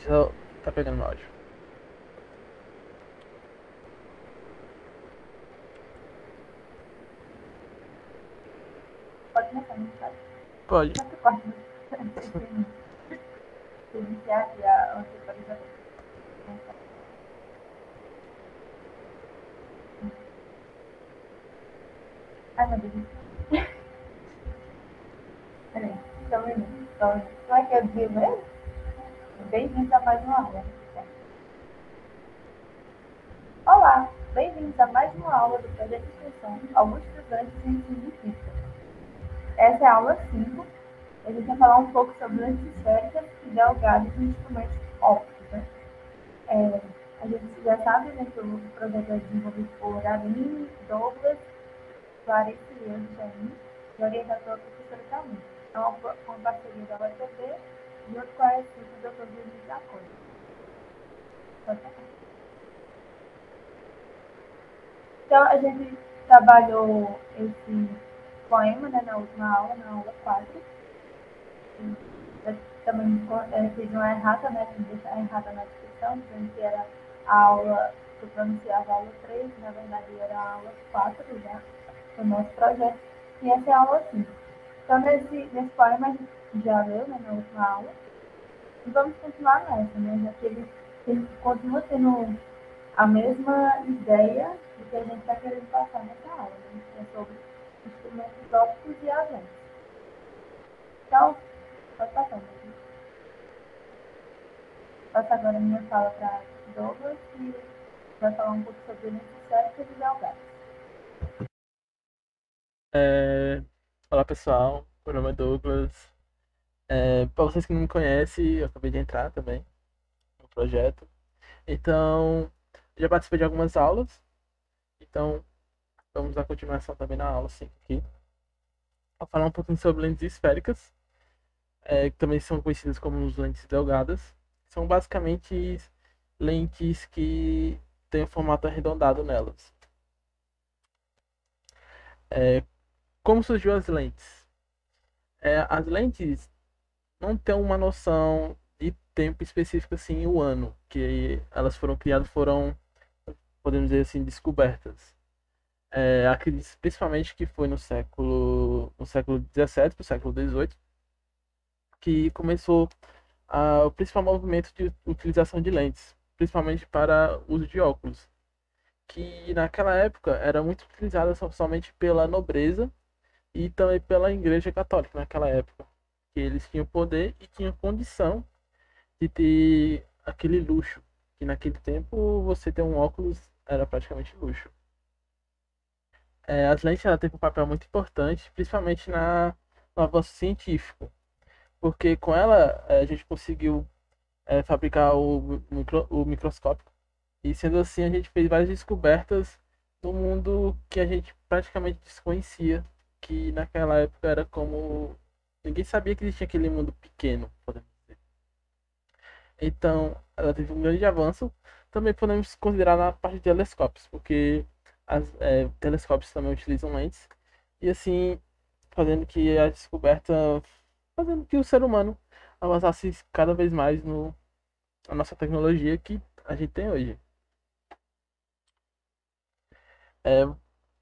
Só tá pegando meu áudio. Pode começar, não pode? Pode. Mas tu corta se iniciar aqui a anteriorização. Ai, meu Deus. Peraí, só um minuto. Só um minuto. Como é que eu digo mesmo? Bem-vindos a mais uma aula. Olá, bem-vindos a mais uma aula do projeto de extensão Alguns Estudantes em Ensino de Física. Essa é a aula 5. A gente vai falar um pouco sobre lentes esféricas e delgadas e instrumentos ópticos. Né? A gente já sabe, né, que o projeto é desenvolvido por Aline, Douglas, Clarice e Eugênio, e orientado pela professora Camila. É uma parceria da UFB junto com a equipe do Dr. Luiz da Coisa. Então, a gente trabalhou esse poema, né, na última aula, na aula 4. Eu também fiz uma errata, né, deixar errata na descrição, dizendo que era a aula que eu pronunciava a aula 3, na verdade era a aula 4 já, do nosso projeto, e essa é a aula 5. Então, nesse poema a gente já leu, né, na última aula, e vamos continuar nessa, né, já que ele continua tendo a mesma ideia do que a gente está querendo passar nessa aula, né, que é sobre instrumentos ópticos e as lentes. Então, pode passar, né? Passo agora a minha fala para Douglas, que vai falar um pouco sobre lentes e delgadas. Olá pessoal, meu nome é Douglas. Para vocês que não me conhecem, eu acabei de entrar também no projeto. Então, já participei de algumas aulas. Então, vamos dar continuação também na aula 5 aqui. Vou falar um pouquinho sobre lentes esféricas, que também são conhecidas como as lentes delgadas. São basicamente lentes que têm um formato arredondado nelas. Como surgiu as lentes? As lentes não tem uma noção de tempo específico assim, o ano que elas foram criadas, foram, podemos dizer assim, descobertas. Acredito principalmente que foi no século 17 para o século 18 que começou o principal movimento de utilização de lentes, principalmente para uso de óculos, que naquela época era muito utilizada somente pela nobreza e também pela Igreja Católica naquela época, que eles tinham poder e tinham condição de ter aquele luxo, que naquele tempo você ter um óculos era praticamente luxo. As lentes ela teve um papel muito importante, principalmente no avanço científico, porque com ela a gente conseguiu fabricar o microscópio, e sendo assim a gente fez várias descobertas no mundo que a gente praticamente desconhecia, que naquela época era como ninguém sabia que existia aquele mundo pequeno, podemos dizer. Então, ela teve um grande avanço. Também podemos considerar na parte de telescópios, porque telescópios também utilizam lentes. E assim, fazendo que a descoberta, fazendo que o ser humano avançasse cada vez mais na nossa tecnologia que a gente tem hoje. É,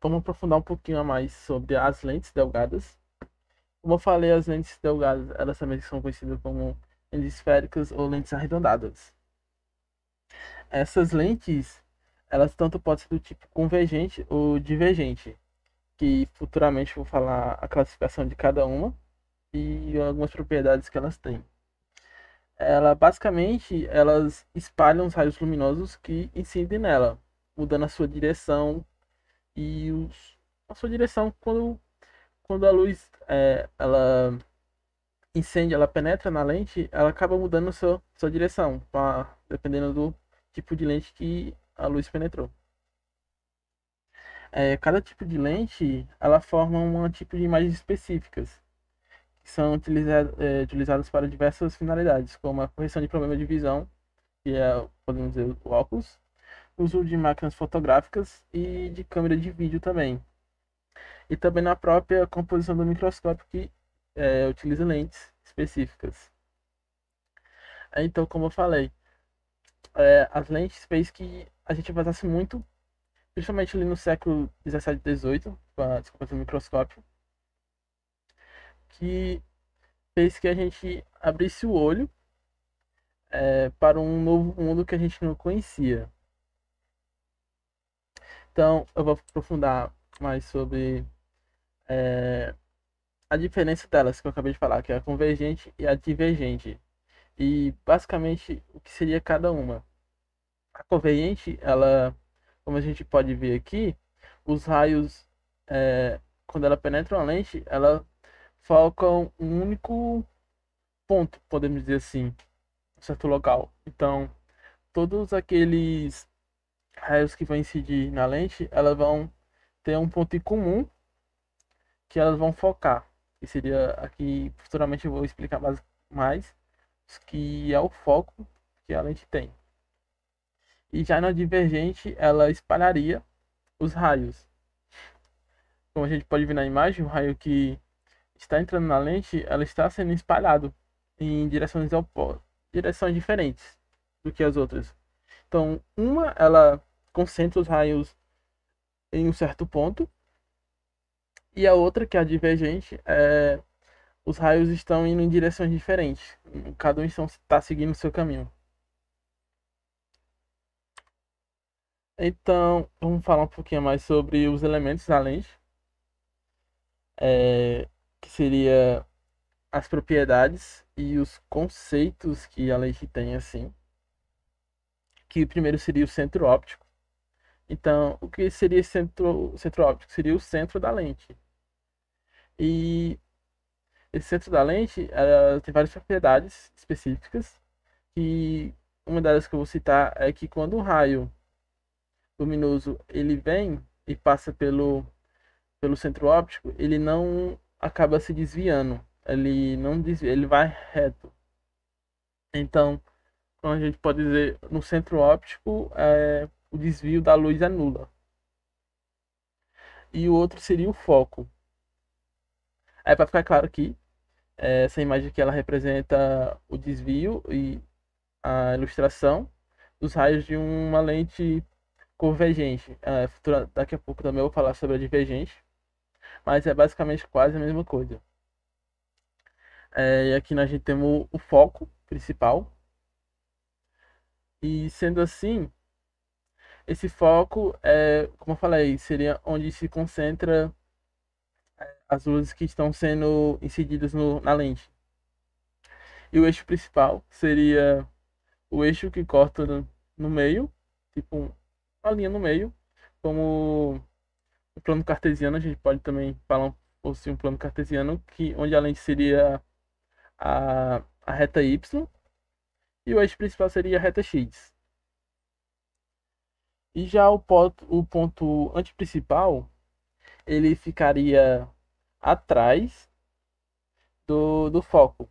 vamos aprofundar um pouquinho a mais sobre as lentes delgadas. Como eu falei, as lentes delgadas, elas também são conhecidas como lentes esféricas ou lentes arredondadas. Essas lentes, elas tanto podem ser do tipo convergente ou divergente, que futuramente eu vou falar a classificação de cada uma e algumas propriedades que elas têm. Basicamente, elas espalham os raios luminosos que incidem nela, mudando a sua direção a sua direção quando a luz ela incende, ela penetra na lente, ela acaba mudando sua direção, dependendo do tipo de lente que a luz penetrou. Cada tipo de lente, ela forma um tipo de imagens específicas, que são utilizadas para diversas finalidades, como a correção de problema de visão, que é, podemos dizer, o óculos, uso de máquinas fotográficas e de câmera de vídeo também. E também na própria composição do microscópio, que utiliza lentes específicas. Então, como eu falei, as lentes fez que a gente avançasse muito, principalmente ali no século 17 e 18, com a descoberta do microscópio, que fez que a gente abrisse o olho para um novo mundo que a gente não conhecia. Então, eu vou aprofundar mais sobre é, a diferença delas, que eu acabei de falar, que é a convergente e a divergente. E, basicamente, o que seria cada uma. A convergente, ela, como a gente pode ver aqui, os raios, quando ela penetra uma lente, ela focam um único ponto, podemos dizer assim, um certo local. Então, todos aqueles raios que vão incidir na lente, elas vão ter um ponto em comum que elas vão focar. Que seria aqui, futuramente eu vou explicar mais que é o foco que a lente tem. E já na divergente, ela espalharia os raios. Como a gente pode ver na imagem, o raio que está entrando na lente, ela está sendo espalhado em direções diferentes do que as outras. Então, uma, ela concentra os raios em um certo ponto, e a outra, que é a divergente, os raios estão indo em direções diferentes. Cada um está seguindo o seu caminho. Então, vamos falar um pouquinho mais sobre os elementos da lente, que seria as propriedades e os conceitos que a lente tem, assim. Que primeiro seria o centro óptico. Então, o que seria centro óptico? Seria o centro da lente. E esse centro da lente tem várias propriedades específicas. E uma delas que eu vou citar é que quando um raio luminoso ele vem e passa pelo centro óptico, ele não acaba se desviando. Ele não desvia, ele vai reto. Então, como a gente pode dizer, no centro óptico, o desvio da luz é nula. E o outro seria o foco. Aí, para ficar claro aqui, essa imagem aqui ela representa o desvio e a ilustração dos raios de uma lente convergente. Daqui a pouco também eu vou falar sobre a divergente, mas é basicamente quase a mesma coisa. E aqui a gente temos o foco principal. E sendo assim, esse foco, como eu falei, seria onde se concentra as luzes que estão sendo incididas na lente. E o eixo principal seria o eixo que corta no meio, tipo uma linha no meio, como o plano cartesiano, a gente pode também falar fosse um plano cartesiano, onde a lente seria a reta Y e o eixo principal seria a reta X. E já o ponto antiprincipal, ele ficaria atrás do foco,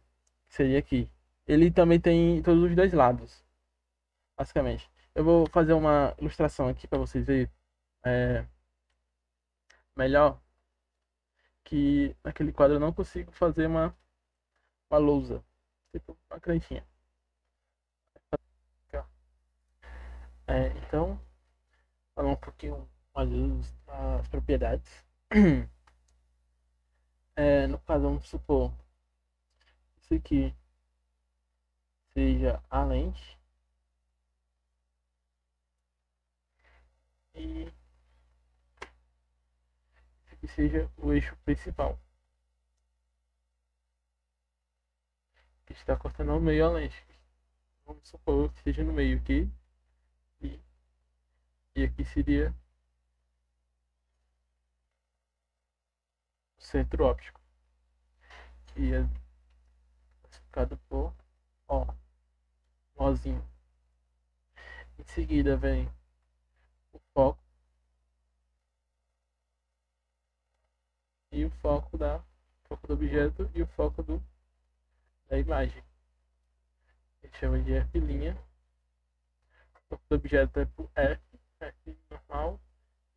que seria aqui. Ele também tem todos os dois lados, basicamente. Eu vou fazer uma ilustração aqui para vocês verem melhor, que naquele quadro eu não consigo fazer uma lousa, tipo uma crentinha. Então, falar um pouquinho mais das propriedades. No caso, vamos supor isso aqui seja a lente e isso aqui seja o eixo principal, que está cortando ao meio a lente. Vamos supor que seja no meio aqui e, e aqui seria o centro óptico, que é classificado por O, Ozinho. Em seguida vem o foco e o foco do objeto e o foco da imagem. A gente chama de F'. O foco do objeto é por F normal,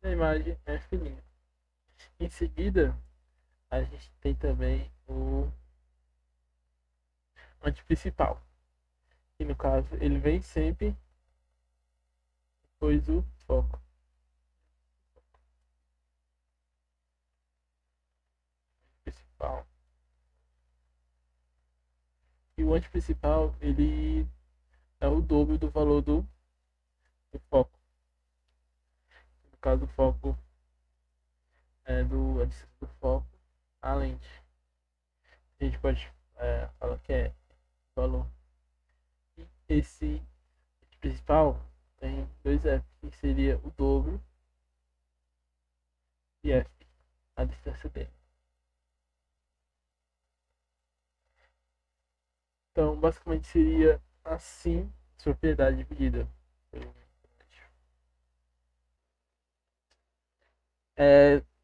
e a imagem é F'. Em seguida, a gente tem também o antiprincipal, E no caso, ele vem sempre depois do foco principal. E o antiprincipal, ele é o dobro do valor do foco. No caso, o foco a distância do foco à lente. A gente pode falar que é valor. E esse principal tem dois F, que seria o dobro de F, a distância dele. Então, basicamente seria assim a propriedade dividida.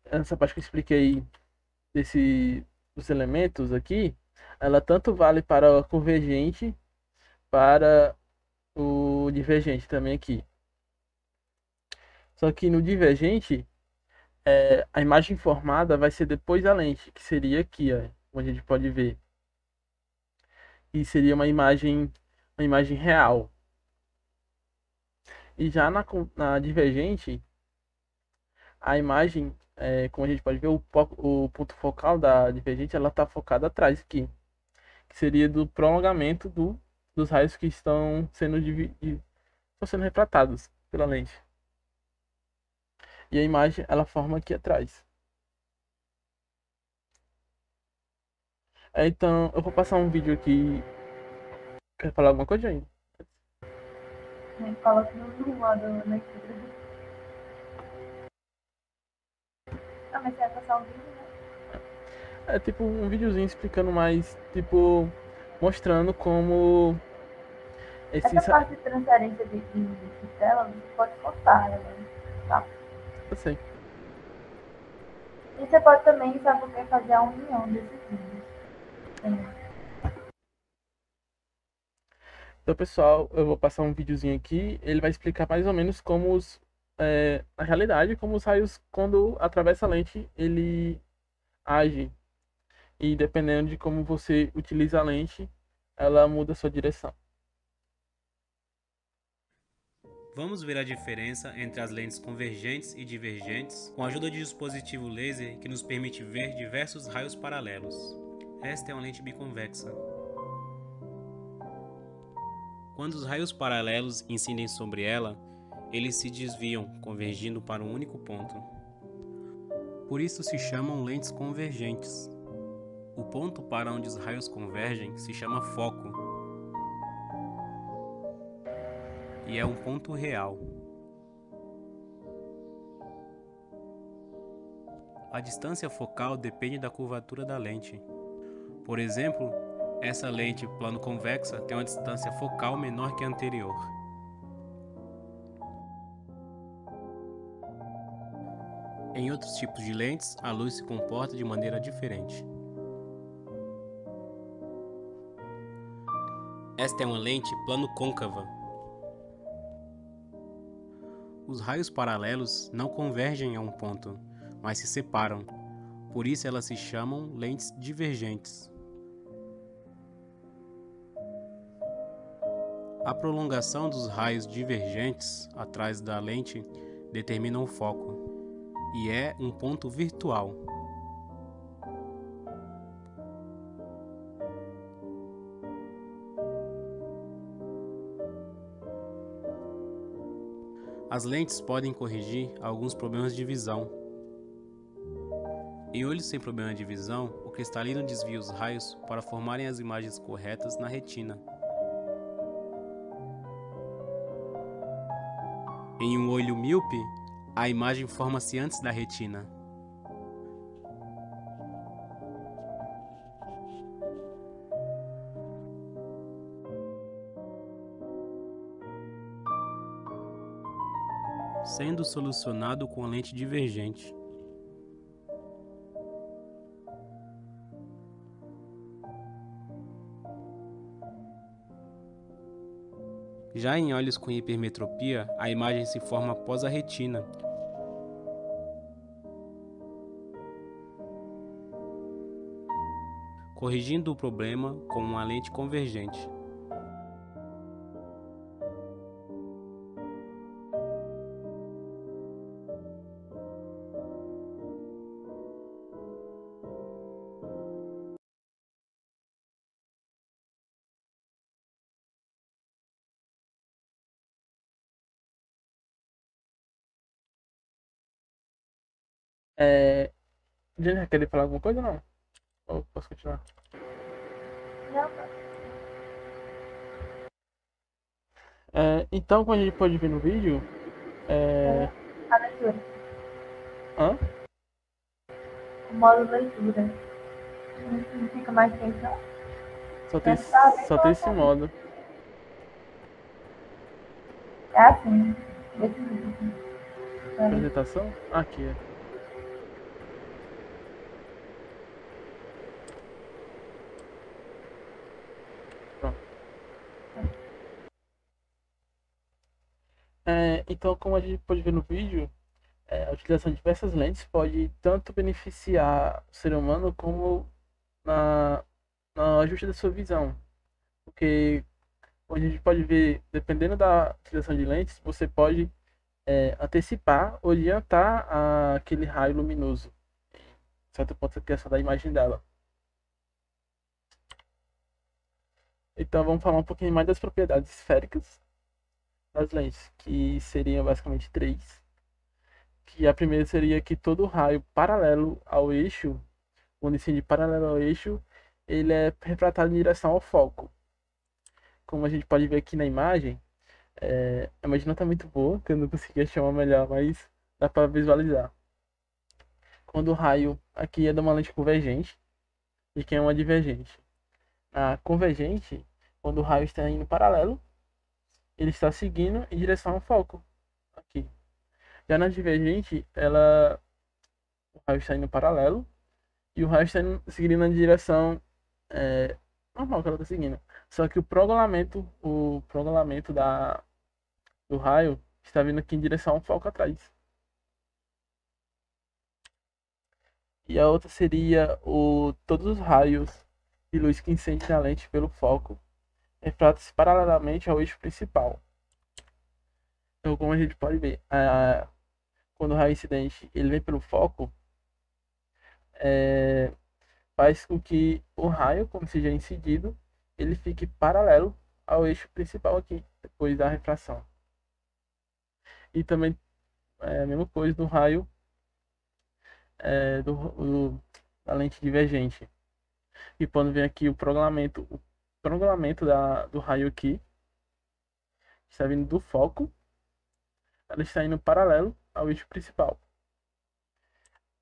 Essa parte que eu expliquei dos elementos aqui, ela tanto vale para o convergente, para o divergente também aqui. Só que no divergente, a imagem formada vai ser depois da lente, que seria aqui, ó, onde a gente pode ver. E seria uma imagem real. E já na divergente, a imagem, como a gente pode ver, o ponto focal da divergente, ela está focada atrás aqui, que seria do prolongamento dos raios que estão sendo refratados pela lente. E a imagem, ela forma aqui atrás. Então, eu vou passar um vídeo aqui. Quer falar alguma coisa ainda? Coloca no modo leitura. Ah, mas você vai passar um vídeo, né? É tipo um videozinho explicando mais, tipo, mostrando como Essa esses. parte de transferência de tela, você pode cortar ela, tá? Eu sei. E você pode também, sabe o que, fazer a união desses vídeos. Então, pessoal, eu vou passar um videozinho aqui. Ele vai explicar mais ou menos na realidade, como os raios, quando atravessa a lente, ele age. E dependendo de como você utiliza a lente, ela muda a sua direção. Vamos ver a diferença entre as lentes convergentes e divergentes com a ajuda de dispositivo laser que nos permite ver diversos raios paralelos. Esta é uma lente biconvexa. Quando os raios paralelos incidem sobre ela, eles se desviam, convergindo para um único ponto. Por isso se chamam lentes convergentes. O ponto para onde os raios convergem se chama foco e é um ponto real. A distância focal depende da curvatura da lente. Por exemplo, essa lente plano convexa tem uma distância focal menor que a anterior. Em outros tipos de lentes, a luz se comporta de maneira diferente. Esta é uma lente plano côncava. Os raios paralelos não convergem a um ponto, mas se separam. Por isso elas se chamam lentes divergentes. A prolongação dos raios divergentes atrás da lente determina o foco, e é um ponto virtual. As lentes podem corrigir alguns problemas de visão. Em olhos sem problema de visão, o cristalino desvia os raios para formarem as imagens corretas na retina. Em um olho míope, a imagem forma-se antes da retina. Sendo solucionado com a lente divergente. Já em olhos com hipermetropia, a imagem se forma após a retina. Corrigindo o problema com uma lente convergente. É, Jennifer, quer falar alguma coisa ou não? Ou posso continuar? Não, Então, como a gente pode ver no vídeo, é é... a leitura. Hã? O modo leitura. Não fica mais atenção. Deve estar bem Só tem esse colocar. modo. É assim, desse jeito. Peraí. Apresentação? Aqui. Pronto. Então, como a gente pode ver no vídeo, a utilização de diversas lentes pode tanto beneficiar o ser humano como na, na ajuste da sua visão. Porque, como a gente pode ver, dependendo da utilização de lentes, você pode antecipar ou adiantar aquele raio luminoso, certo ponto da criação da imagem dela. Então, vamos falar um pouquinho mais das propriedades esféricas das lentes, que seriam basicamente três. Que a primeira seria que todo raio paralelo ao eixo, quando incide paralelo ao eixo, ele é refratado em direção ao foco. Como a gente pode ver aqui na imagem, a imagem não está muito boa, que eu não consegui achar uma melhor, mas dá para visualizar. Quando o raio aqui é de uma lente convergente e que é uma divergente. A convergente, quando o raio está indo paralelo, ele está seguindo em direção ao foco. Aqui. Já na divergente, o raio está indo paralelo e o raio está seguindo na direção normal que ela está seguindo. Só que o prolongamento do raio está vindo aqui em direção ao foco atrás. E a outra seria todos os raios de luz que incidem na lente pelo foco refratam-se paralelamente ao eixo principal. Então, como a gente pode ver, quando o raio incidente ele vem pelo foco, é, faz com que o raio, como seja incidido, ele fique paralelo ao eixo principal aqui, depois da refração. E também a mesma coisa do raio da lente divergente. E quando vem aqui o prolongamento do raio aqui, está vindo do foco, ela está indo paralelo ao eixo principal.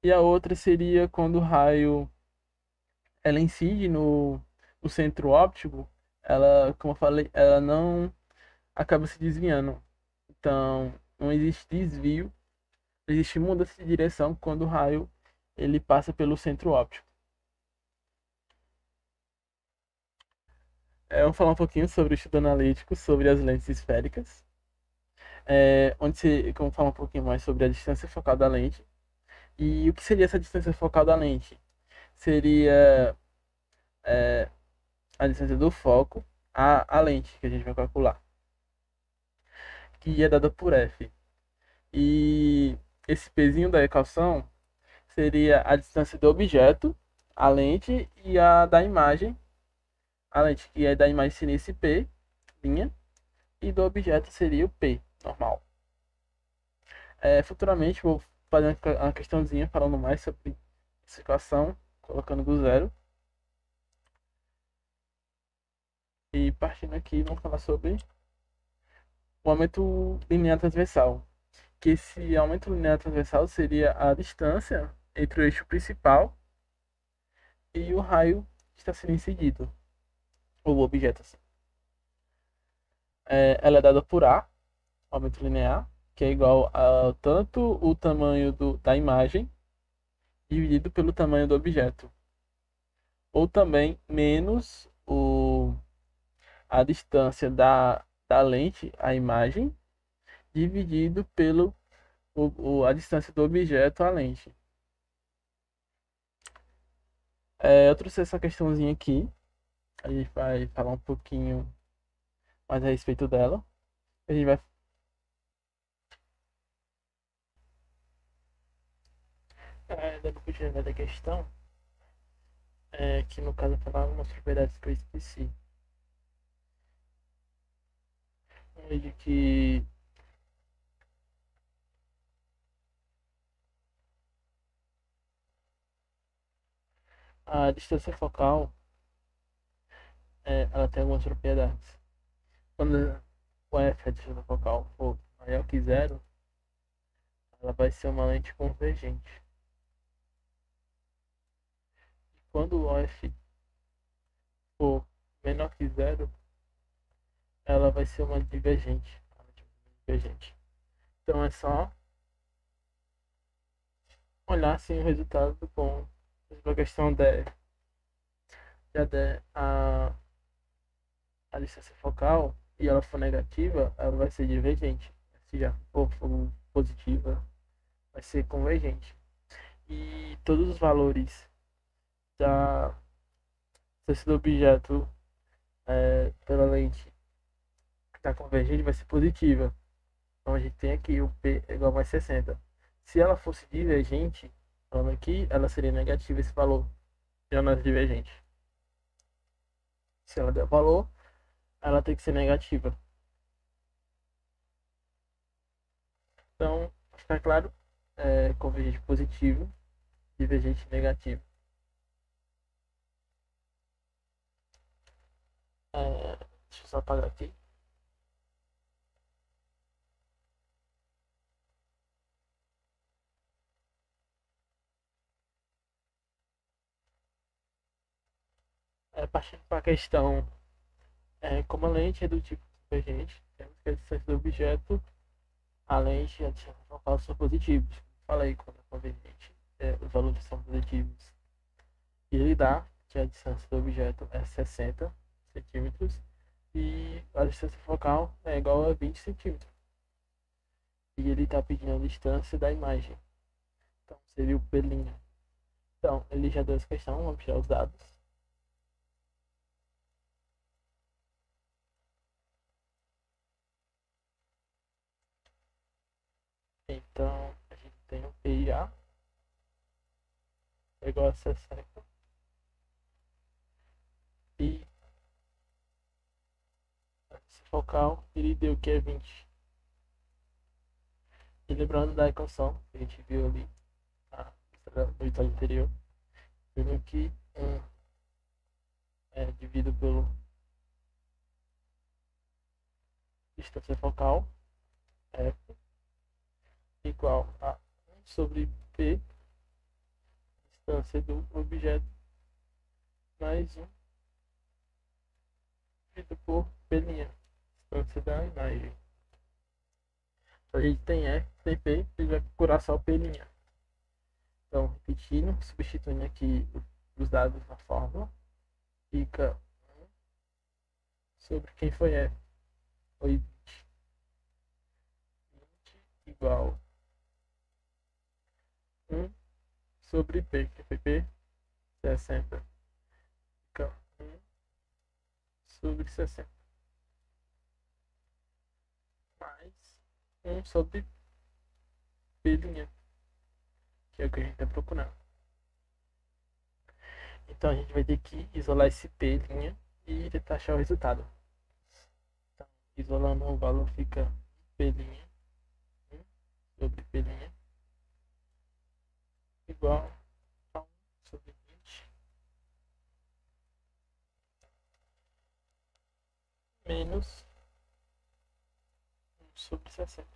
E a outra seria quando o raio ela incide no centro óptico, ela, como eu falei, ela não acaba se desviando. Então, não existe desvio, existe mudança de direção quando o raio ele passa pelo centro óptico. Vamos falar um pouquinho sobre o estudo analítico, sobre as lentes esféricas, vamos falar um pouquinho mais sobre a distância focal da lente. E o que seria essa distância focal da lente? Seria a distância do foco à lente que a gente vai calcular, que é dada por F. E esse pezinho da equação seria a distância do objeto, a lente, e a da imagem, a lente que é da imagem seria esse P, linha, e do objeto seria o P, normal. Futuramente vou fazer uma questãozinha falando mais sobre essa equação, colocando do zero. E partindo aqui, vamos falar sobre o aumento linear transversal. Que esse aumento linear transversal seria a distância entre o eixo principal e o raio que está sendo incidido, ou o objeto. Assim. Ela é dada por A, aumento linear, que é igual a tanto o tamanho da imagem dividido pelo tamanho do objeto, ou também menos a distância da lente à imagem dividido pelo a distância do objeto à lente. Eu trouxe essa questãozinha aqui. A gente vai falar um pouquinho mais a respeito dela. A gente vai. Dando continuidade da questão, que no caso falar algumas propriedades que eu esqueci. De que A distância focal, ela tem algumas propriedades. Quando o f, a distância focal, for maior que zero, ela vai ser uma lente convergente. Quando o f for menor que zero, ela vai ser uma divergente. Divergente. Então é só olhar assim o resultado com a questão já der a distância focal e ela for negativa, ela vai ser divergente. Se já for positiva, vai ser convergente. E todos os valores da distância do objeto pela lente que está convergente vai ser positiva. Então a gente tem aqui o P é igual a mais 60. Se ela fosse divergente, falando aqui, ela seria negativa esse valor. Já não é divergente. Se ela der valor, ela tem que ser negativa. Então, para ficar claro, convergente positivo, divergente negativo. Deixa eu só apagar aqui. Partindo para a questão, como a lente é do tipo convergente, temos que a distância do objeto, a lente e a distância focal são positivos. Falei, quando é convergente, os valores são positivos. E ele dá que a distância do objeto é 60 centímetros e a distância focal é igual a 20 centímetros. E ele está pedindo a distância da imagem. Então seria o P'. Então, ele já deu essa questão, vamos tirar os dados. Então, a gente tem o PIA igual a 60 e a distância focal ele deu que é 20. E lembrando da equação que a gente viu ali no episódio anterior, vendo que 1 dividido pelo distância focal é igual a 1 sobre P, distância do objeto, mais 1 dividido por P', distância da imagem. Então, a gente tem F, tem P, ele vai procurar só o P'. Então, repetindo, substituindo aqui os dados na fórmula, fica 1 sobre quem foi F. Foi 20. 20 igual 1 sobre P, que foi P, 60. Fica 1 sobre 60. Mais 1 sobre P', que é o que a gente está procurando. Então a gente vai ter que isolar esse P' e tentar achar o resultado. Então, isolando o valor fica P' 1 sobre P' igual a 1 sobre 20 menos 1 sobre 60.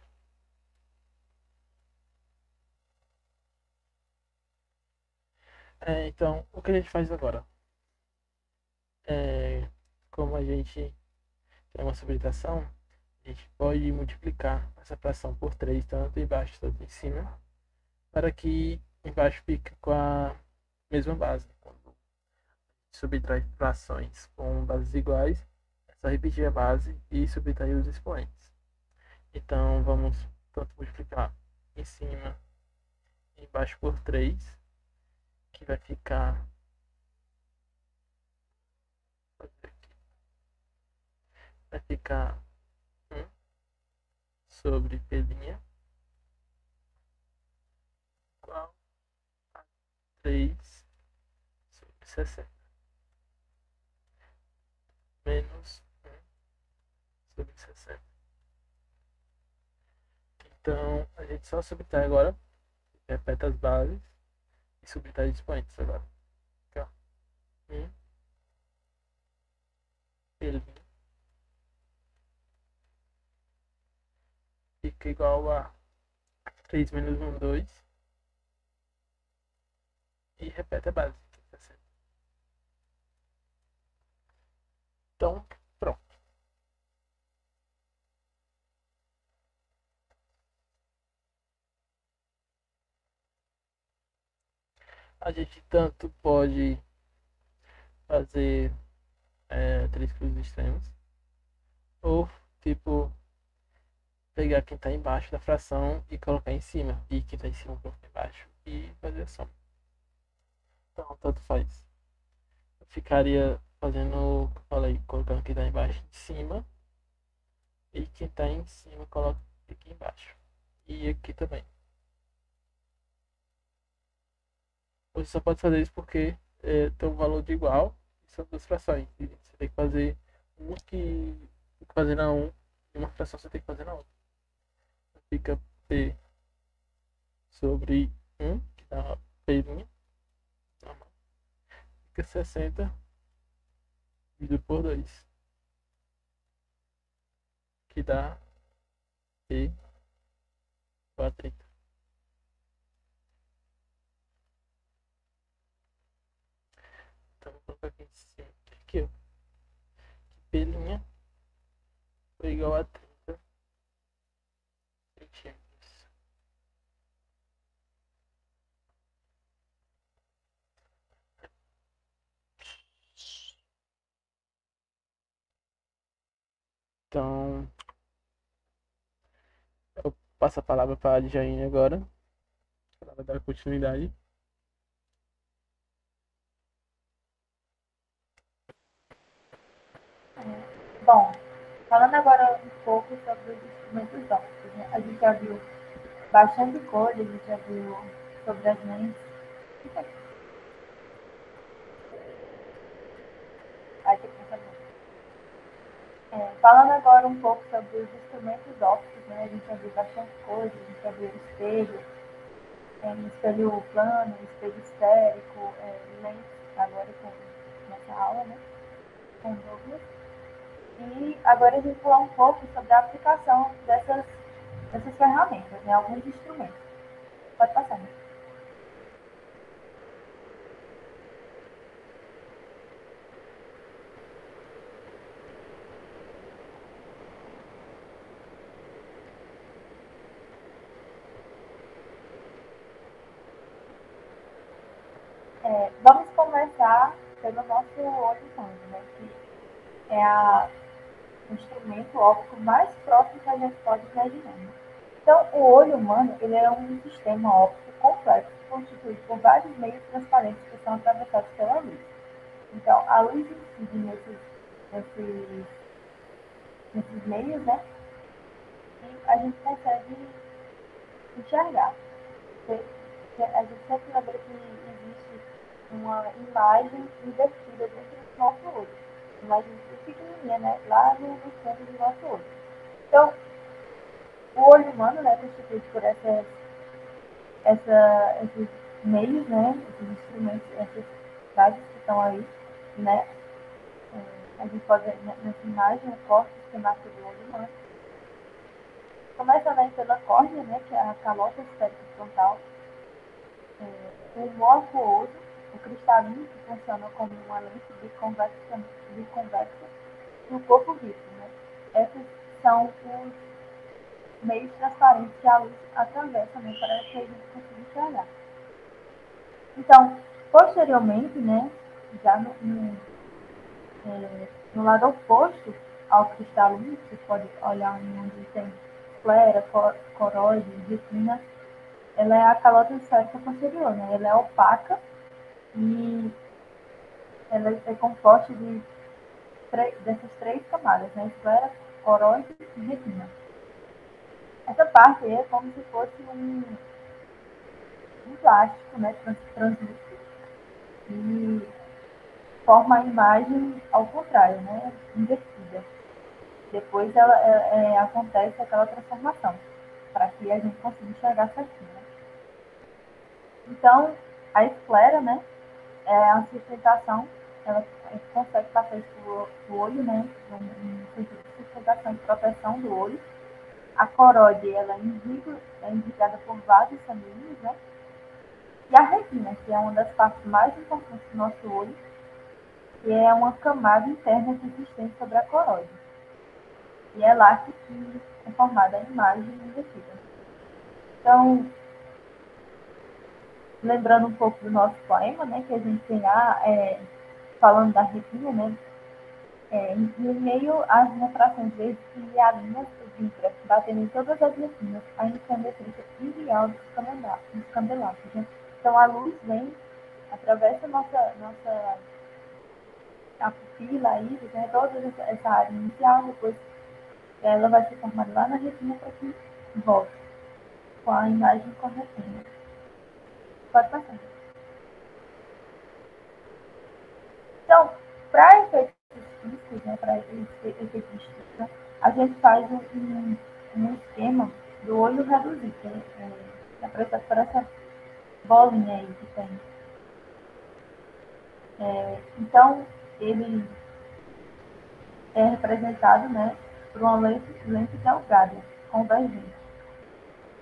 Então, o que a gente faz agora? Como a gente tem uma subtração, a gente pode multiplicar essa fração por 3, tanto embaixo quanto em cima, para que embaixo fique com a mesma base. Quando subtrai frações com bases iguais, é só repetir a base e subtrair os expoentes. Então, vamos tanto multiplicar em cima e embaixo por 3, que vai ficar vai ficar 1 sobre P' igual a 3 sobre 60 menos 1 sobre 60. Então a gente só subtrai agora, repete as bases e subtrai os expoentes agora. Aqui, ó. 1 pelinho fica igual a 3 menos 1, 2. E repete a base. Então, pronto. A gente tanto pode fazer três cruzes extremos, ou tipo pegar quem está embaixo da fração e colocar em cima, e quem está em cima colocar embaixo e fazer a soma. Então, tanto faz. Eu ficaria fazendo, falei, colocando quem está embaixo em cima, e quem está em cima coloca aqui embaixo. E aqui também. Você só pode fazer isso porque tem um valor de igual e são duas frações. E você tem que fazer uma que tem que fazer na um e uma fração você tem que fazer na outra. Fica P sobre 1, que dá P', fica 60 dividido por 2, que dá P igual a 30. Então vou colocar aqui em cima. Aqui, ó. Que P' foi igual a 30 centímetros. Então, eu passo a palavra para a Adjaine agora. Ela vai dar continuidade. Bom, falando agora um pouco sobre os instrumentos ópticos, né? A gente já viu bastante coisa, a gente já viu sobre as lentes. Aí tem que pensar falando agora um pouco sobre os instrumentos ópticos, né? A gente já viu bastante coisa, a gente já viu espelho, espelho plano, espelho esférico, lentes, agora com nessa aula, né? Com Douglas. E agora a gente vai falar um pouco sobre a aplicação dessas ferramentas, né? Alguns instrumentos. Pode passar, né? Vamos começar pelo nosso olho humano, né? Que é o instrumento óptico mais próximo que a gente pode imaginar. Né? Então, o olho humano ele é um sistema óptico complexo, constituído por vários meios transparentes que são atravessados pela luz. Então, a luz incide nesses meios, né? E a gente consegue enxergar. A gente sempre lembra que existe uma imagem invertida dentro do nosso olho. Imagem muito pequenininha, né? Lá no fundo do nosso olho. Então, o olho humano, né, é constituído por esses meios, né, esses instrumentos, essas frases que estão aí, né, a gente pode ver nessa imagem o corte esquemático do olho humano. Começa, né, pela córnea, né, que é a calota esférica frontal, o morfo-oso, o cristalino, que funciona como uma lente biconvexa, e o corpo vítreo, né. Esses são os meios transparentes que a luz atravessa, né, para que a gente consiga enxergar. Então, posteriormente, né, já no lado oposto ao cristalino, você pode olhar onde tem esclera, coroide, retina, ela é a calota esférica posterior, né? Ela é opaca e ela é composta dessas três camadas, né? Esclera, coroide e retina. Essa parte é como se fosse um plástico, né? Translúcido e forma a imagem ao contrário, né? Invertida. Depois acontece aquela transformação, para que a gente consiga enxergar certinho. Né? Então, a esclera, né, é a sustentação ela consegue passar isso pro olho, né? No sentido de sustentação e proteção do olho. A coroide, ela é indicada por vasos sanguíneos, né? E a retina, que é uma das partes mais importantes do nosso olho, que é uma camada interna consistente sobre a coroide. E é lá que é formada a imagem invertida. Então, lembrando um pouco do nosso poema, né, que a gente tem lá, falando da retina, né, em meio às refrações verdes e hialinas do vitra, batendo em todas as retinas, a incandescência ideal dos candelabros. Né? Então, a luz vem, atravessa a pupila, a íris, né, toda essa área inicial, depois ela vai se formar lá na retina para que volte com a imagem corretinha. Pode passar. Então, para efeitos físicos, né, para efeitos estéticos, a gente faz um esquema do olho reduzido, que é apresentado por essa bolinha aí que tem. Então, ele é representado, né, por uma lente delgada, convergente.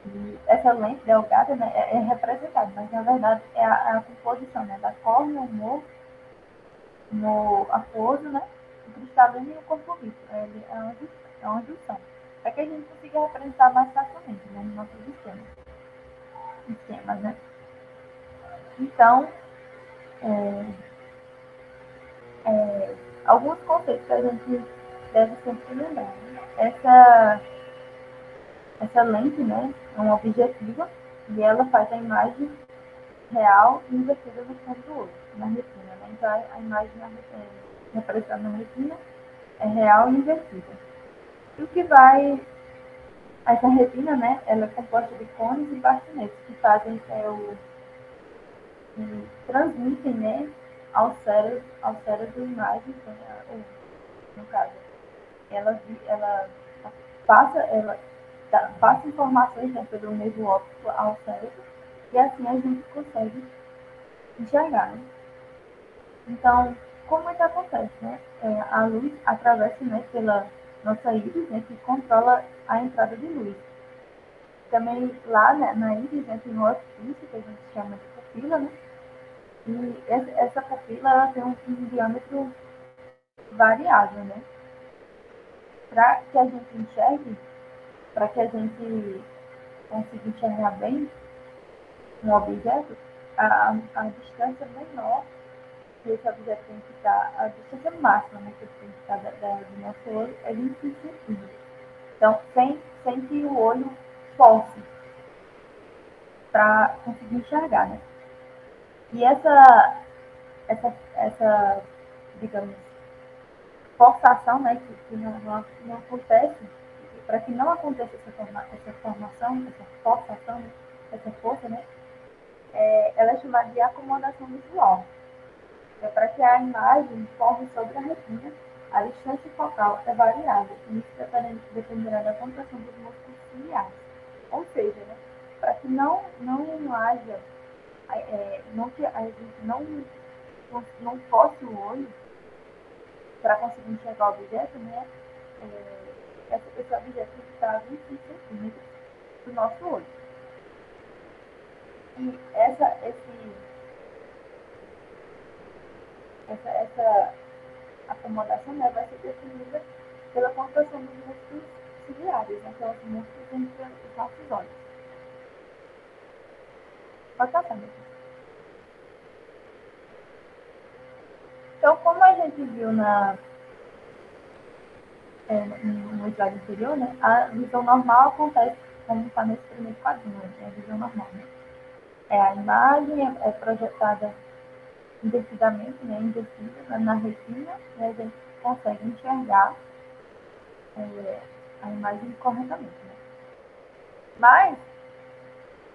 E essa lente delgada, né, é representada, mas na verdade é a composição, né, da córnea, no aquoso, né, o cristalino e o corpo vivo. Ele é uma junção. Para que a gente consiga representar mais facilmente, né, no nosso esquemas, né. Então, alguns conceitos que a gente deve sempre lembrar. Né? Essa lente, né, é uma objetiva e ela faz a imagem real e invertida no fundo do olho, na retina. Né? Então, a imagem representada na retina é real e invertida. E o que vai... Essa retina, né, ela é composta de cones e bastonetes que fazem que transmitem, né, ao cérebro imagens, né, no caso, ela passa informações, né, pelo nervo óptico ao cérebro e assim a gente consegue enxergar. Né? Então, como é que acontece? Né? A luz atravessa, né, pela nossa íris, né, que controla a entrada de luz. Também lá, né, na íris, né, tem um orifício que a gente chama de pupila, né? E essa pupila ela tem um diâmetro variável, né? Para que a gente enxergue, para que a gente consiga enxergar bem um objeto, a distância menor que esse objeto tem que estar, a distância máxima, né, que ele tem que estar do nosso olho é 25 centímetros. Então, sem que o olho force para conseguir enxergar, né? E essa digamos, forçação, né, que não acontece, para que não aconteça essa formação, essa forçação, né, essa força, né, ela é chamada de acomodação visual. É para que a imagem forme sobre a retina, a distância focal é variável, e isso dependerá da contração dos músculos ciliares. Ou seja, né, para que não haja, não que a gente não force o olho para conseguir enxergar o objeto, né, esse objeto tem que estar a 25 centímetros do nosso olho. E essa acomodação, né, vai ser definida pela contração dos músculos ciliares, né, que são os músculos entre os nossos olhos. Pode passar, meu filho. Então, como a gente viu no slide anterior, né, a visão normal acontece como está nesse primeiro quadrinho, né, a visão normal. Né? A imagem é projetada invertidamente, né, invertida na retina, e a gente consegue enxergar a imagem corretamente. Né? Mas,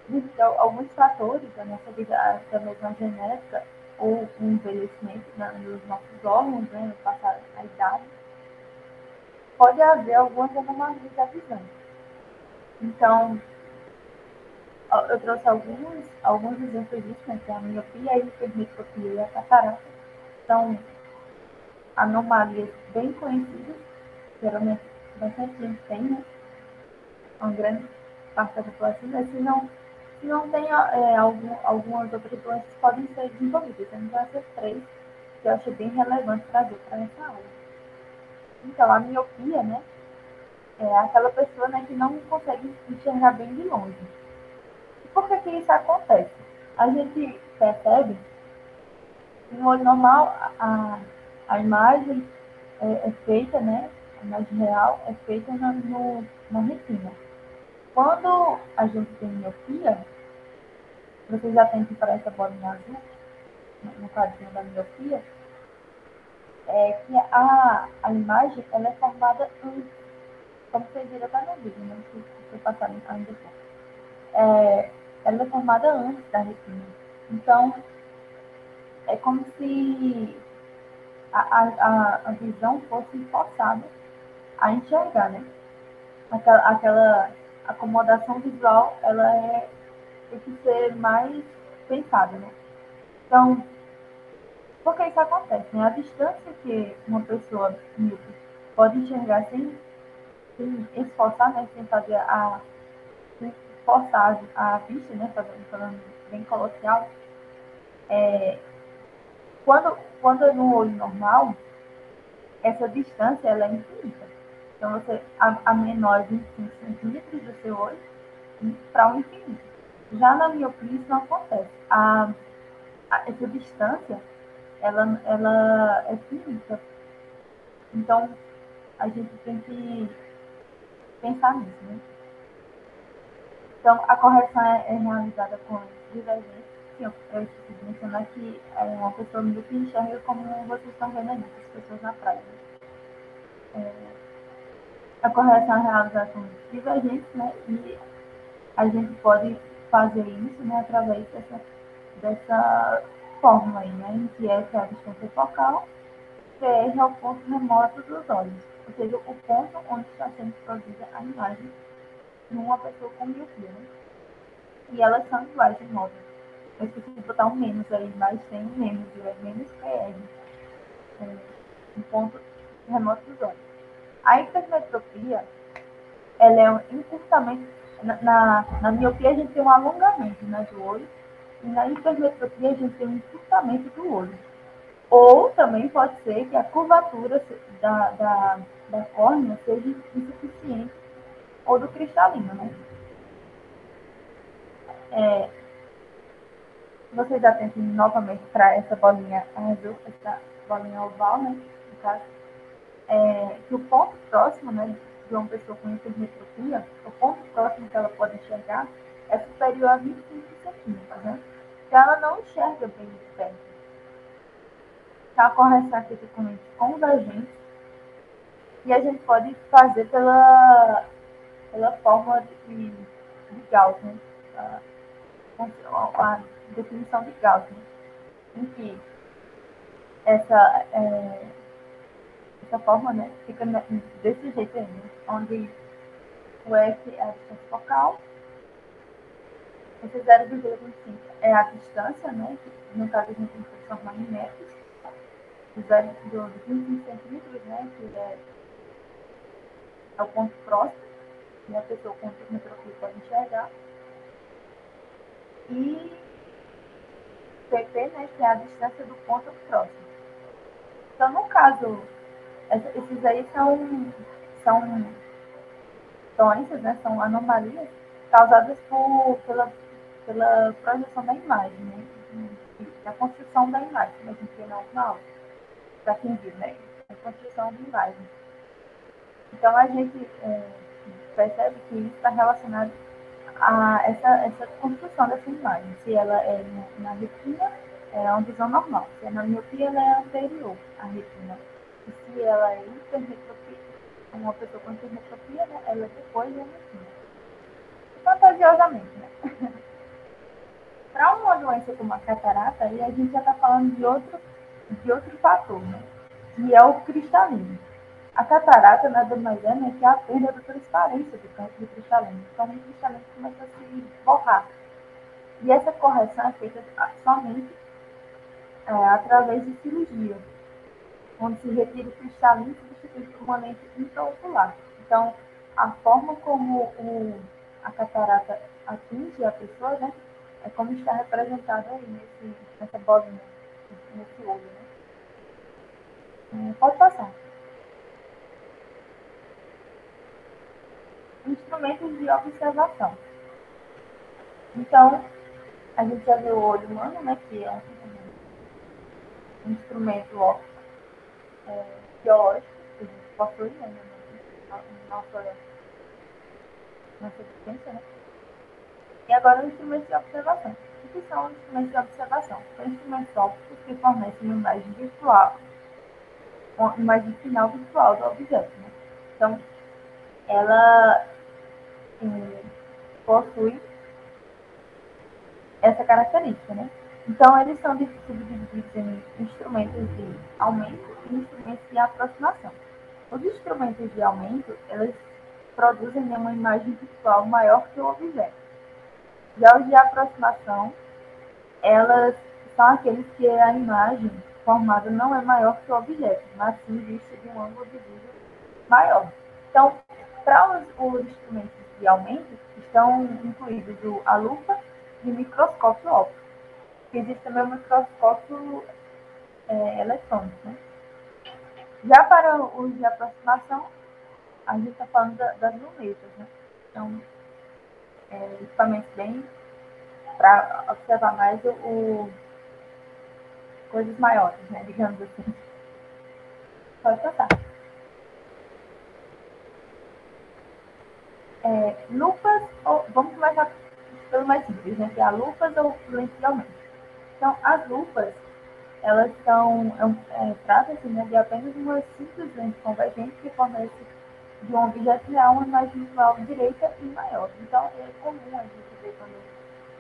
devido a alguns fatores da nossa vida, até mesmo a genética ou o envelhecimento dos nossos órgãos, né, no passar a idade, pode haver algumas anomalias da visão. Então, eu trouxe alguns exemplos disso, né, que é a miopia, a hipermetropia e a catarata. São anomalias bem conhecidas, geralmente bastante gente tem, né? Uma grande parte da população, né? Se não tem algumas outras doenças podem ser desenvolvidas. Então, essas três que eu achei bem relevante trazer para essa aula. Então, a miopia, né? É aquela pessoa, né, que não consegue enxergar bem de longe. E por que isso acontece? A gente percebe que no olho normal a imagem é feita, né? A imagem real é feita na retina. Quando a gente tem miopia, vocês já têm que para essa bolinha azul, no quadrinho da miopia, é que a imagem ela é formada antes, como vocês viram até no vídeo, né? Se passar ainda depois. Ela é formada antes da retina. Então, é como se a visão fosse forçada a enxergar, né? Aquela acomodação visual, ela tem que ser mais pensada, né? Então, por que isso acontece? Né? A distância que uma pessoa míope pode enxergar sem esforçar, né? Sem forçar a vista, né? Falando bem coloquial, quando é no olho normal, essa distância ela é infinita. Então, a menor 25 centímetros do seu olho para o infinito. Já na miopia, isso não acontece. Essa distância, ela é finita. Então, a gente tem que pensar nisso, né? Então, a correção é realizada com divergência. Sim, eu esqueci de mencionar que uma pessoa míope enxerga como vocês estão vendo ali, as pessoas na praia. A correção é realizada com divergência, né? E a gente pode fazer isso, né, através dessa fórmula aí, né, em que essa é a distância focal, PR é o ponto remoto dos olhos, ou seja, o ponto onde está sendo produzida a imagem numa pessoa com miopia, né? E elas são iguais de modo. Eu esqueci de botar um menos aí, mas tem um menos, é menos PR, um ponto remoto dos olhos. A hipermetropia, ela é um encurtamento. Na miopia, a gente tem um alongamento, né, do olho, e na hipermetropia, a gente tem um encurtamento do olho. Ou também pode ser que a curvatura da córnea seja insuficiente, ou do cristalino, né? Vocês atentem novamente para essa bolinha azul, essa bolinha oval, né, no caso, que o ponto próximo, né, de uma pessoa com hipermetropia, o ponto próximo que ela pode enxergar é superior a 25 centímetros, né? Então, ela não enxerga bem de perto. Então, a correção aqui é totalmente convergente e a gente pode fazer pela fórmula de Gauss, né? A definição de Gauss, né? Em que essa fórmula, né, fica desse jeito aí, né? Onde o F é a distância focal, esse 0,25 é a distância, né? No caso, a gente tem que transformar em metros. O 25 centímetros, né? Que é o ponto próximo, que a pessoa com hipermetropia pode enxergar. E PP, né? Que é a distância do ponto próximo. Então, no caso, esses aí são doenças, né? São anomalias causadas pela projeção da imagem, né? Da construção da imagem, como a gente vê na última aula, para quem viu, né? A construção da imagem. Então, a gente percebe que isso está relacionado a essa construção dessa imagem. Se ela é na retina, é uma visão normal. Se é na miopia, ela é anterior à retina. E se ela é hipermetropia, uma pessoa com hipermetropia, né, ela é depois da retina. Fantasiosamente, né? Para uma doença como a catarata, aí a gente já está falando de outro fator, né? Que é o cristalino. A catarata nada mais é, né, que a perda da transparência do cristalino. Então, o cristalino começa a se borrar. E essa correção é feita somente através de cirurgia. onde se retira o cristalino e substitui por uma lente intraocular. Então, a forma como a catarata atinge a pessoa, né, é como está representado aí nessa bolinha, nesse olho. Né? Pode passar. Instrumentos de observação. Então, a gente já viu o olho humano, né, que é um instrumento óptico biológico que a gente possui, né, na nossa existência, né? E agora os instrumentos de observação. O que são os instrumentos de observação? São instrumentos ópticos que fornecem uma imagem virtual, uma imagem final virtual do objeto. Né? Então, ela possui essa característica, né? Então, eles são subdivididos em instrumentos de aumento e instrumentos de aproximação. Os instrumentos de aumento, eles produzem uma imagem virtual maior que o objeto. Já os de aproximação, elas são aqueles que a imagem formada não é maior que o objeto, mas sim vista de um ângulo de vídeo maior. Então, para os instrumentos de aumento, estão incluídos a lupa e o microscópio óptico. Existe também o microscópio eletrônico. Né? Já para os de aproximação, a gente está falando das lunetas. Né? Então, equipamentos bem para observar mais coisas maiores, né? Digamos assim. Pode passar. Lupas, vamos começar pelo mais simples, né? Que é a lupas ou lentes de aumento. Então, as lupas, elas são, trata-se, né, de apenas uma simples lente convergente que fornece de um objeto real uma imagem visual direita e maior. Então, é comum a gente ver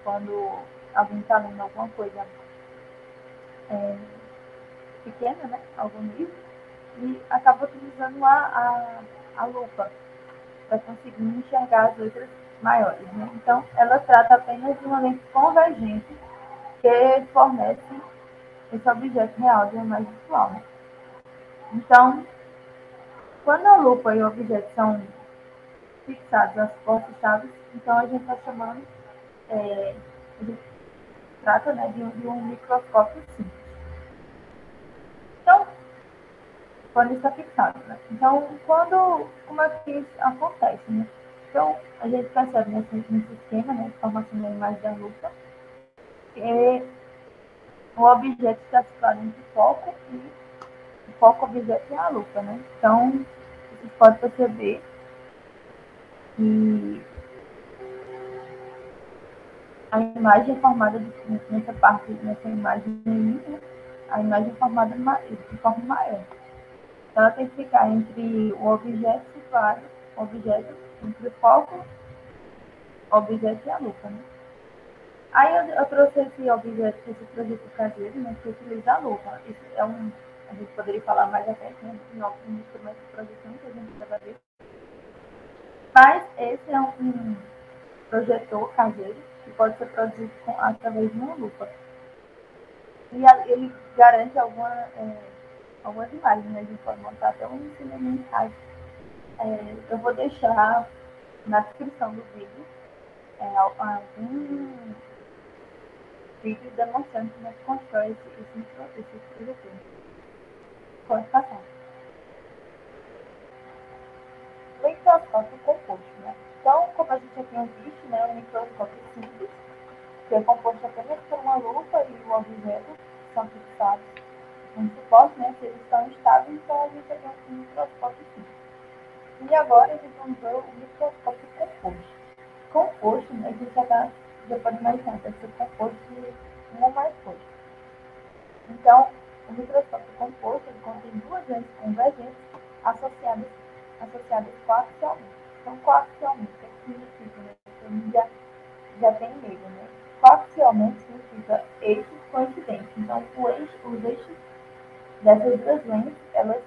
quando alguém está lendo alguma coisa pequena, né, algum livro, e acaba utilizando a lupa para conseguir enxergar as letras maiores. Né? Então, ela trata apenas de uma lente convergente que fornece esse objeto real de uma imagem visual. Né? Então, quando a lupa e o objeto são fixados às postas-chave, então a gente está chamando, a gente trata, né, de um microscópio simples. Então, quando está fixado. Né? Então, como é que isso acontece? Né? Então, a gente percebe nesse esquema, né, de formação da imagem da lupa, que o objeto está situado entre o foco e o foco-objeto é a lupa. Né? Então, vocês podem perceber que a imagem é formada nessa imagem aí, né? A imagem é formada de forma maior. Então, ela tem que ficar entre o objeto situado, entre o foco, o objeto e a lupa. Né? Aí eu trouxe esse objeto, esse projeto caseiro, né, que utiliza a lupa. Isso é a gente poderia falar mais à frente, né, em outros instrumentos de projeção que a gente vai ver. Mas esse é um projetor caseiro que pode ser produzido através de uma lupa. E ele garante algumas imagens, né? A gente pode montar até um cinema em casa. Eu vou deixar na descrição do vídeo algum vídeo demonstrando como é que constrói esse projetor. Pode passar. Microscópio composto, né? Então, como a gente já tinha visto, né, o microscópio simples, que é composto apenas por uma lupa e um objeto, que são fixados no suporte, né? Se eles estão estáveis, então a gente tem um microscópio simples. E agora a gente vai ver o microscópio composto. Composto, né? A gente já pode imaginar, deve ser composto de uma ou mais coisas. Então, o microscópio composto ele contém duas lentes convergentes associadas coaxialmente. Então, coaxialmente, o que significa? Né? A gente já tem medo, né? Coaxialmente significa eixos coincidentes. Então, os eixos dessas duas lentes, elas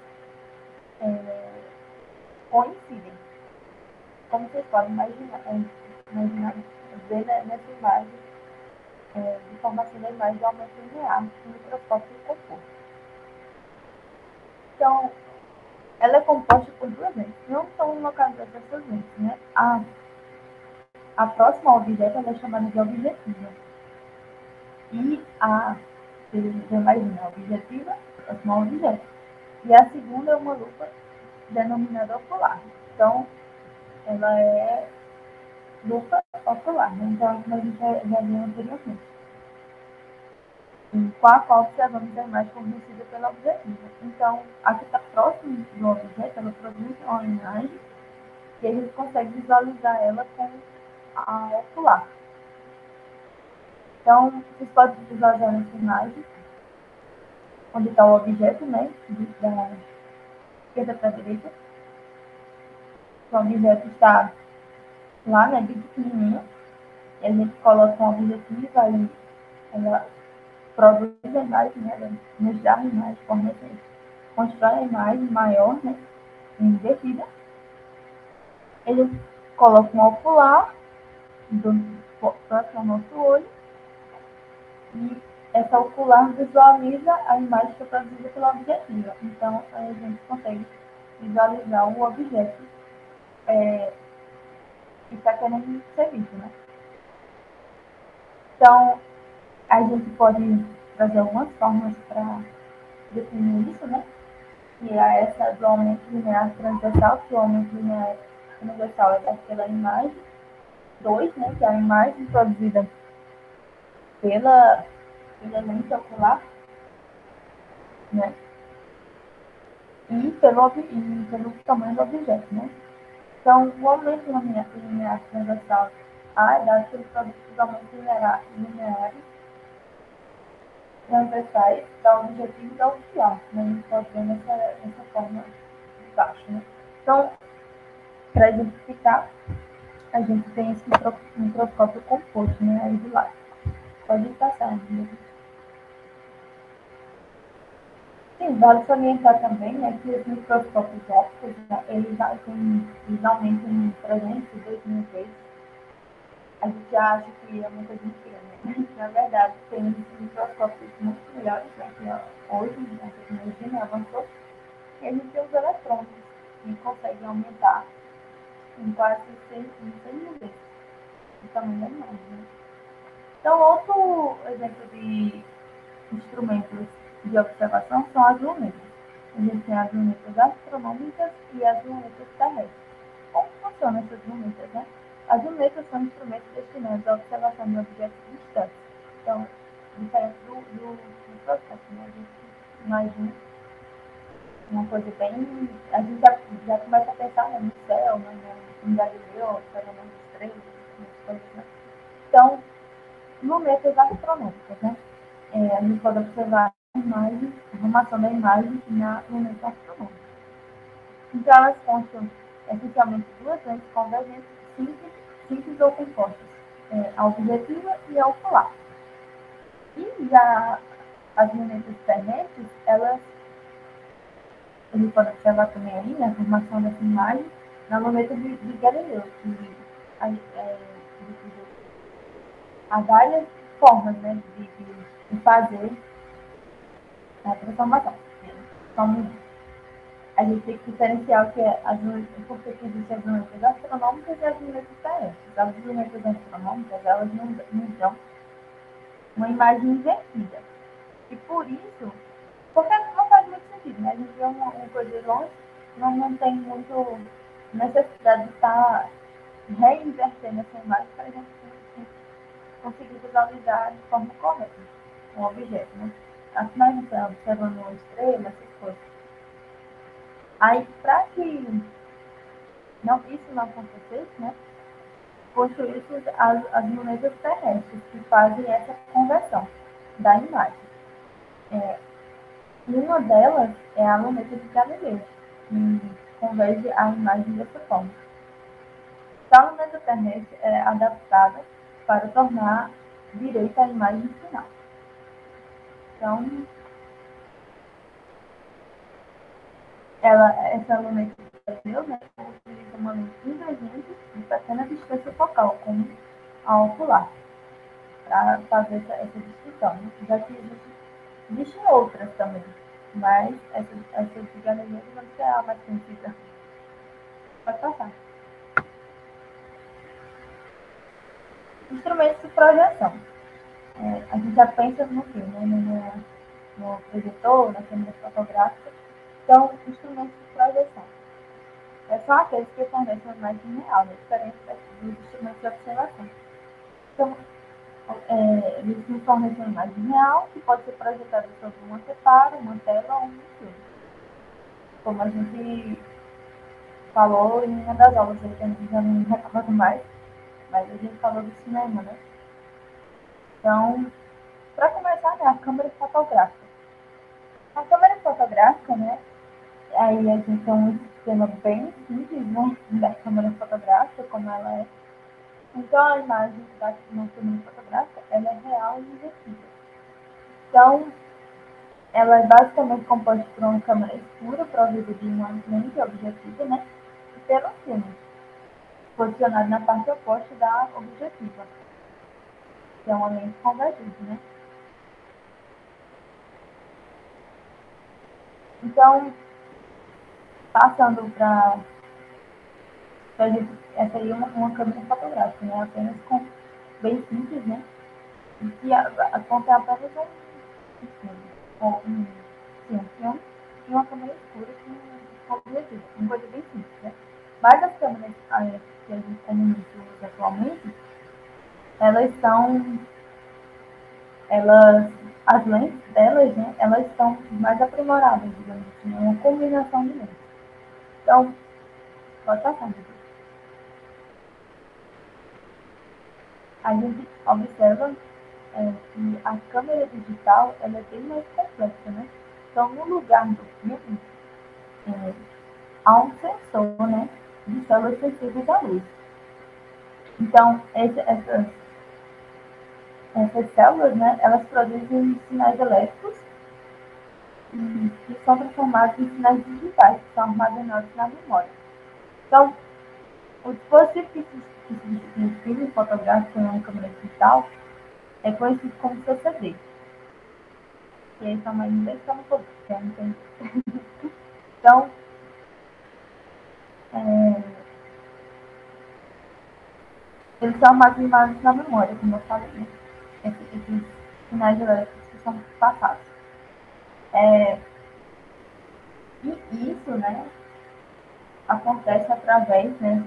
coincidem. Como vocês podem imaginar ver nessa imagem, de formação da imagem de aumento linear do microscópio composto. Então, ela é composta por duas lentes. Não são localizadas essas lentes, né? A próxima ao objeto ela é chamada de objetiva. E você imagina, a objetiva, próxima ao objeto. E a segunda é uma lupa denominada ocular. Então, ela é lupa ocular, né? Então, como a gente já viu anteriormente. Com a qual observamos a imagem fornecida pela objetiva. Então, a que está próximo do objeto, ela produz uma imagem e a gente consegue visualizar ela com a ocular. Então, vocês podem visualizar nessa imagem onde está o objeto, né, da esquerda para a direita. O objeto está lá, né, bem pequenininho, e a gente coloca uma objetiva e ela produz a imagem, né, ela nos dá a imagem, constrói a imagem maior, né, invertida. Ele coloca um ocular próximo ao nosso olho e essa ocular visualiza a imagem que é produzida pela objetiva. Então, a gente consegue visualizar o objeto que está querendo ser visto, né? Então, a gente pode trazer algumas formas para definir isso, né? Que é essa do aumento linear transversal, que o aumento linear transversal é daquela imagem 2, né? Que é a imagem produzida pela lente ocular, né? E pelo tamanho do objeto, né? Então, o aumento linear transversal A é dado pelos produtos aumentos lineares transversais da objetivo e da ocular, né? A gente pode ver nessa forma de baixo, né? Então, para exemplificar, a gente tem esse microscópio composto, né? Aí do lado. Pode passar, né? Sim, vale salientar também, né, que os microscópios ópticos, né, eles aumentam em 300, 2000 vezes. A gente acha que é uma coisa mentira, né? Na verdade, tem microscópios muito melhores, né, que hoje a tecnologia, né, avançou, e a gente tem os eletrônicos, que conseguem aumentar em quase 100 mil vezes o tamanho da imagem, né? Então, outro exemplo de instrumentos de observação são as lunetas. A gente tem as lunetas astronômicas e as lunetas terrestres. Como funcionam essas lunetas, né? As lunetas são instrumentos destinados à observação de objetos distantes. Então, diferente do microscópio, né? A gente imagina uma coisa bem... A gente já começa a pensar, né, no céu, né, no Galileu, observando as estrelas, coisas, né? Então, lunetas astronômicas, né? A gente pode observar a formação da imagem na luneta astronômica. Então, elas constam essencialmente de duas lentes convergentes simples ou compostas, a objetiva e a ocular. E já as lunetas terrestres, a gente pode observar também aí, né, a formação dessa imagem na luneta de Galileu, que há várias formas, né, de fazer a transformação. Então, a gente tem que diferenciar o que é porque existem as lunetas astronômicas e as lunetas terrestres. As lunetas astronômicas, elas não dão uma imagem invertida. E por isso, porque não faz muito sentido, né? A gente vê uma coisa de longe, não tem muito necessidade de estar reinvertendo essa imagem para a gente conseguir visualizar de forma correta um objeto, né? Afinal, a gente está observando uma estrela, essas coisas. Aí, para que isso não acontecesse, né, construíram-se as lunetas terrestres, que fazem essa conversão da imagem. E uma delas é a luneta de Galileu, que converge a imagem dessa forma. Então, a luneta terrestre é adaptada para tornar direita a imagem final. Então, essa luneta de Galileu, né, utiliza uma lente invergente de pequena distância focal, como a ocular, para fazer essa distinção, né? Já que existem outras também, Mas essa de galeria é a mais conhecida. Pode passar. Instrumentos de projeção. A gente já pensa no quê? No projetor, na câmera fotográfica. Então, instrumentos de projeção. São aqueles que fornecem a imagem real, né? Diferente dos instrumentos de observação. Então, eles nos fornecem uma imagem real que pode ser projetada sobre um anteparo, uma tela ou um filme. Como a gente falou em uma das aulas, que a gente já não me recordo mais, mas a gente falou do cinema, né? Então, para começar, né, a câmera fotográfica. A câmera fotográfica, né, aí a gente tem um sistema bem simples, né, da câmera fotográfica, como ela é. Então, a imagem da câmera fotográfica, ela é real e objetiva. Então, ela é basicamente composta por uma câmera escura, provida de uma lente objetiva, né, e pelo filme, posicionado na parte oposta da objetiva, que é uma lente convergente, né. Então, passando para essa aí é uma câmera fotográfica, né, apenas com bem simples, né, e que contém apenas um filme, um filme e uma câmera escura com objetivo, uma coisa bem simples, né. Mas as câmeras que a gente comumente usa atualmente, as lentes delas, né, elas são mais aprimoradas, digamos assim, é uma combinação de lentes. Então, pode passar, a gente observa que a câmera digital ela é bem mais complexa, né? Então, no lugar do filme, há um sensor, né, de células sensíveis à luz. Então, essas células, né, elas produzem sinais elétricos que são transformados em sinais digitais, que são armazenados na memória. Então, o dispositivo que substitui o filme fotográfico em uma câmera digital é conhecido como CCD. E aí sua mãe não deixa no pouco, porque não tem. Então, eles são armazenados na memória, como eu falei, né? Esses sinais elétricos que são passados. E isso, né, acontece através, né,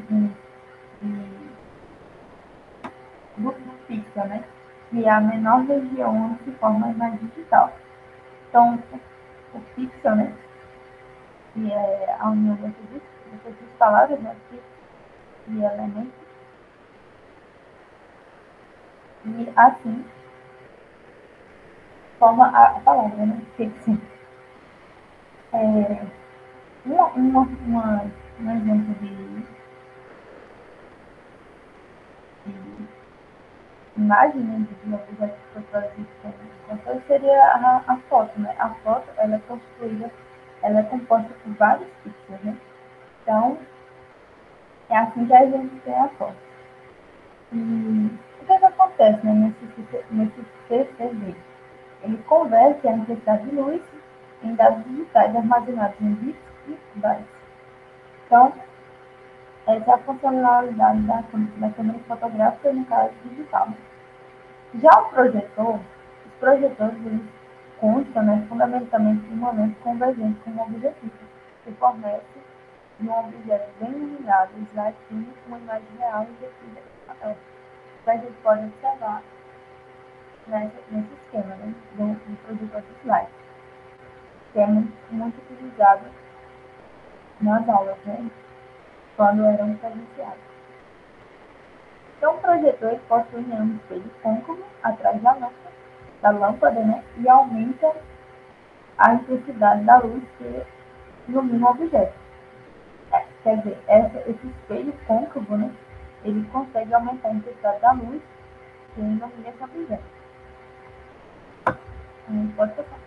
do pixel, né, que é a menor região onde se forma a imagem digital. Então, o pixel, né, que é a união dessas duas palavras, né, pixel e elemento, e assim forma a palavra, né, pixel. Um exemplo de imagem, né, de objeto que foi produzido seria a foto, né? A foto, ela é composta por vários pixels, né? Então, é assim que a gente tem a foto. E o que acontece, né, nesse CCD? Ele converte a intensidade de luz em dados digitais armazenados em bits e bytes. Então, essa é a funcionalidade da câmera fotográfica no caso digital. Já o projetor, os projetores eles constam, né, fundamentalmente de uma lente convergente com um objetivo, que fornece um objeto bem iluminado, slide fino, uma imagem real e objetiva. Que a gente pode observar nesse esquema, né, do projetor de slide, que é muito utilizado nas aulas, né, quando eram presenciais. Então, o projetor possui um espelho côncavo atrás da lâmpada, né, e aumenta a intensidade da luz que ilumina o objeto. Quer dizer, esse espelho côncavo, né, ele consegue aumentar a intensidade da luz que ilumina esse objeto. Pode passar.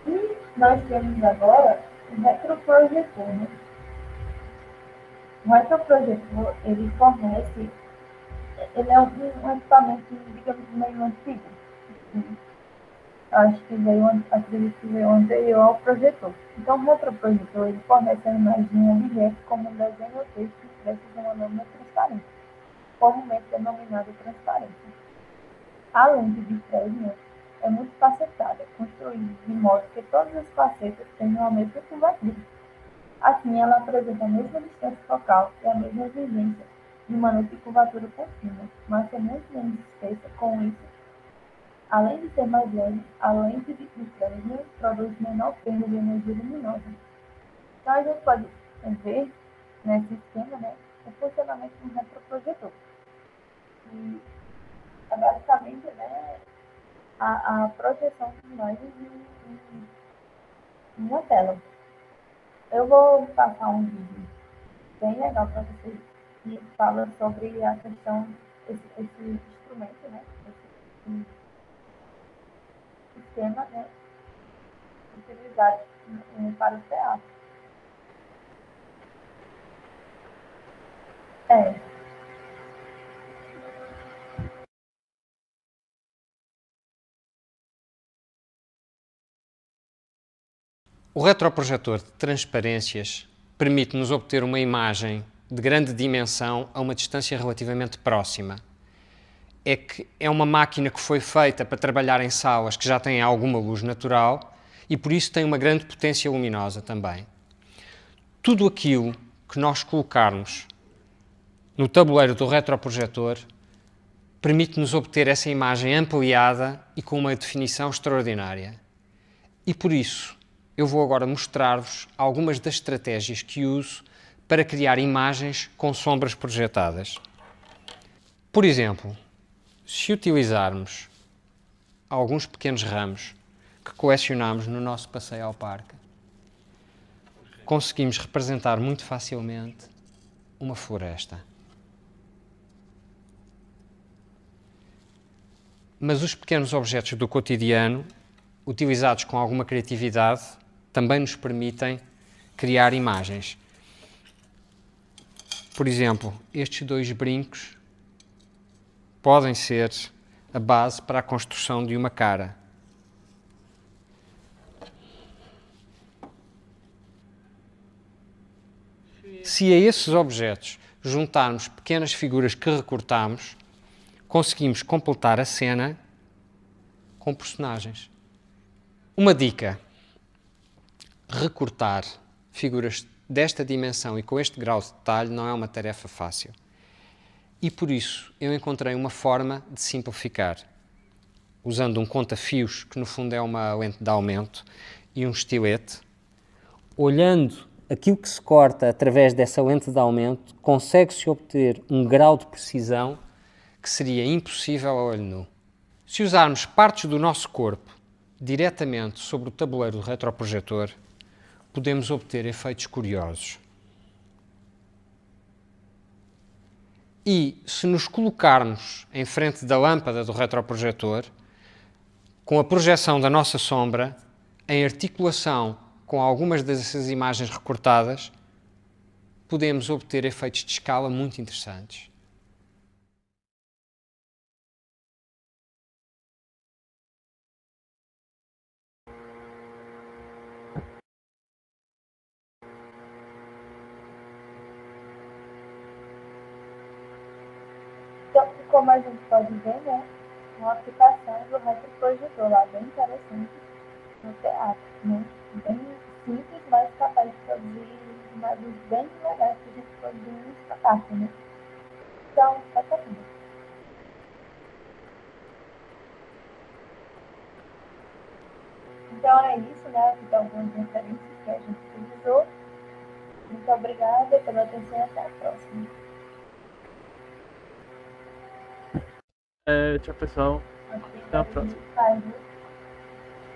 E nós temos agora o retroprojetor, né? O retroprojetor, ele é um equipamento, digamos, meio antigo. acredito que veio anterior ao projetor. Então, o retroprojetor ele fornece a imagem em objeto como um desenho ou texto impresso em uma lâmina transparente, comumente denominada transparência. A lente de Fresnel é muito facetada, construída de modo que todas as facetas tenham a mesma curvatura. Assim, ela apresenta a mesma distância focal e a mesma exigência de manejo de curvatura contínua, mas é muito menos espessa. Com isso, além de ser mais leve, a lente de Fresnel produz menor perda de energia luminosa. Então, a gente pode ver nesse esquema, né, o funcionamento do retroprojetor. E é basicamente, né, a projeção de imagens em uma tela. Eu vou passar um vídeo bem legal para vocês que fala sobre a questão esse instrumento, né, esse sistema, né, utilizado para o teatro. O retroprojetor de transparências permite-nos obter uma imagem de grande dimensão a uma distância relativamente próxima. É uma máquina que foi feita para trabalhar em salas que já têm alguma luz natural e por isso tem uma grande potência luminosa também. Tudo aquilo que nós colocarmos no tabuleiro do retroprojetor permite-nos obter essa imagem ampliada e com uma definição extraordinária. E por isso, eu vou agora mostrar-vos algumas das estratégias que uso para criar imagens com sombras projetadas. Por exemplo, se utilizarmos alguns pequenos ramos que colecionamos no nosso passeio ao parque, conseguimos representar muito facilmente uma floresta. Mas os pequenos objetos do cotidiano, utilizados com alguma criatividade, também nos permitem criar imagens. Por exemplo, estes dois brincos podem ser a base para a construção de uma cara. Se a esses objetos juntarmos pequenas figuras que recortamos, conseguimos completar a cena com personagens. Uma dica: recortar figuras desta dimensão e com este grau de detalhe não é uma tarefa fácil. E por isso eu encontrei uma forma de simplificar, usando um conta-fios, que no fundo é uma lente de aumento, e um estilete. Olhando aquilo que se corta através dessa lente de aumento, consegue-se obter um grau de precisão que seria impossível a olho nu. Se usarmos partes do nosso corpo diretamente sobre o tabuleiro do retroprojetor, podemos obter efeitos curiosos. E se nos colocarmos em frente da lâmpada do retroprojetor, com a projeção da nossa sombra, em articulação com algumas dessas imagens recortadas, podemos obter efeitos de escala muito interessantes. Então, como a gente pode ver, né, uma aplicação do retroprojetor lá bem interessante no teatro, né? Bem simples, mas capaz de produzir imagens bem legais que a gente produzir no espetáculo, né? Então, é tudo. Então é isso, né? Aqui estão algumas referências que a gente utilizou. Muito obrigada pela atenção e até a próxima. Tchau, pessoal. Até a próxima.